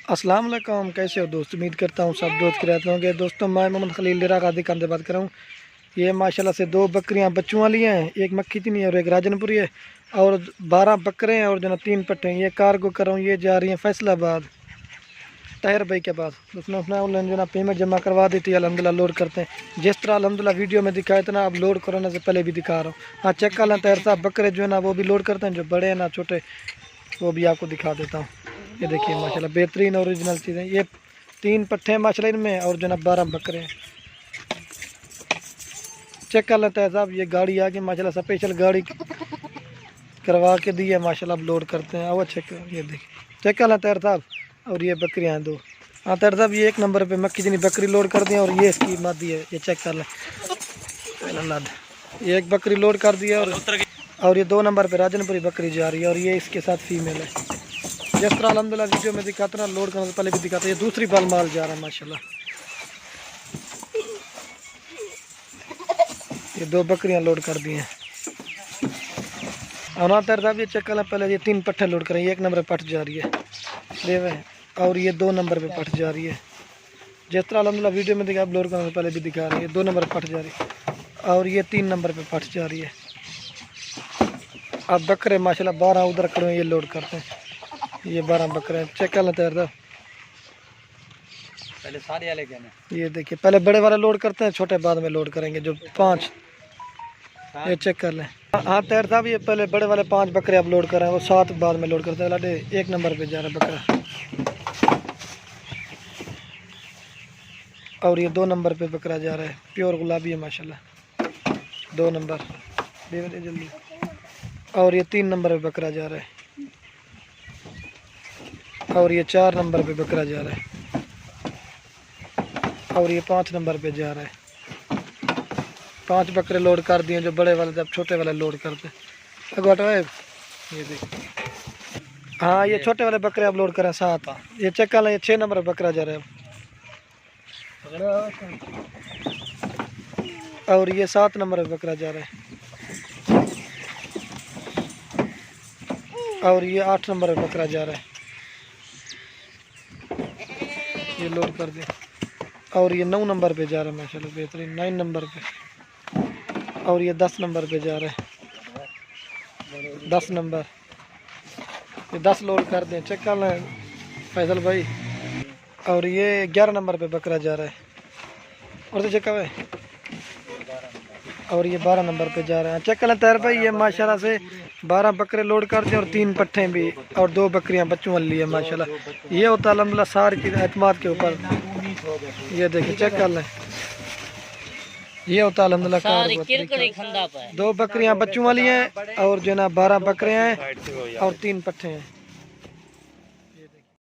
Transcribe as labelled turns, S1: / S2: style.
S1: अस्सलाम वालेकुम, कैसे हो दोस्त। उम्मीद करता हूँ सब दोस्त के रहते होंगे। दोस्तों मैं मोहम्मद खलील डेरा गादी खान से बात कर रहा हूँ। ये माशाल्लाह से 2 बकरियाँ बच्चों वाली हैं, एक मक्खी तीनी है और एक राजनपुरी है, और 12 बकरे हैं और जो ना 3 पट्टे हैं। ये कार्गो कर रहा हूँ, ये जा रही हैं फैसलाबाद ताहिर भाई के पास। उसने ऑनलाइन जो ना पेमेंट जमा करवा दी थी। अल्हम्दुलिल्लाह लोड करते हैं जिस तरह अल्हम्दुलिल्लाह वीडियो में दिखाया था ना, अब लोड करने से पहले भी दिखा रहा हूँ। हाँ चेक कर लें ताहिर साहब, बकरे जो है ना वो भी लोड करते हैं, जो बड़े हैं ना छोटे वो भी आपको दिखा देता हूँ। ये देखिए माशाल्लाह बेहतरीन ओरिजिनल चीज़ें। ये 3 पट्टे हैं माशाल्लाह इनमें और जो ना 12 बकरे हैं। चेक कर लेते हैं साहब, ये गाड़ी आ गई माशाल्लाह, स्पेशल गाड़ी करवा के दी है माशाल्लाह। अब लोड करते हैं। आओ चेक, ये देखिए चेक कर लेते हैं साहब। और ये बकरियाँ हैं 2। हाँ ताहिर साहब, ये 1 नंबर पे मक्की जिनी बकरी लोड कर दी और ये इसकी मादी है। ये चेक कर लें, ये एक बकरी लोड कर दी है और ये 2 नंबर पे राजनपुरी बकरी जा रही है और ये इसके साथ फीमेल है। जिस तरह अल्हम्दुलिल्लाह वीडियो में दिखाते ना, लोड करने से पहले भी दिखाते। ये दूसरी बाल माल जा रहा है माशाल्लाह। ये 2 बकरियां लोड कर दी हैं। और ताहिर साहब ये चेक कर पहले, ये 3 पट्टे लोड करें। ये 1 नंबर पे पट जा रही है देवे, और ये 2 नंबर पे पट जा रही है। जिस तरह अल्हम्दुलिल्लाह वीडियो में दिखा, लोड करने से पहले भी दिखा रही है। 2 नंबर पर पट जा रही है और ये 3 नंबर पे पट जा रही है। अब बकरे माशाल्लाह 12 उधर खड़े हैं, ये लोड करते हैं। ये 12 बकरे हैं। चेक कर लेते हैं
S2: पहले सारे वाले क्या है?
S1: ये देखिए पहले बड़े वाले लोड करते हैं, छोटे बाद में लोड करेंगे। जो 5, ये चेक कर लें। हाँ ताहिर साहब, ये पहले बड़े वाले 5 बकरे आप लोड कर रहे हैं, वो 7 बाद में लोड करते हैं। लाडे 1 नंबर पे जा रहा है बकरा, और ये 2 नंबर पे बकरा जा रहा है। प्योर गुलाबी है माशाल्लाह। 2 नंबर जल्दी। और ये 3 नंबर पे बकरा जा रहा है और ये 4 नंबर पे बकरा जा रहा है और ये 5 नंबर पे जा रहा है। 5 बकरे लोड कर दिए, जो बड़े वाले जब छोटे वाले लोड करते हैं। ये देखिए, हाँ ये छोटे वाले बकरे आप लोड करें 7। ये चेक कर लें, ये 6 नंबर पे बकरा जा रहा है और ये 7 नंबर पे बकरा जा रहा है और ये 8 नंबर पे बकरा जा रहा है। ये लोड कर दिया और ये 9 नंबर पे जा रहा है माशाल्लाह बेहतरीन। 9 नंबर पे और ये 10 नंबर पे जा रहा है। 10 नंबर, ये 10 लोड कर दें। चेक कर लें फैसल भाई। और ये 11 नंबर पे बकरा जा रहा है और तो चेक कर, और ये 12 नंबर पे जा रहे हैं। चेक कर लें ताहिर भाई, ये माशाल्लाह से 12 बकरे लोड कर दिए और 3 पट्ठे भी और 2 बकरियां बच्चों वाली है माशाल्लाह। ये होता है अल्हम्दुलिल्लाह सार की एतमाद के ऊपर। ये देखिए चेक कर लें, ये होता है अल्हम्दुलिल्लाह कार। 2 बकरियां बच्चों वाली हैं और जो ना 12 बकरे हैं और 3 पट्ठे हैं।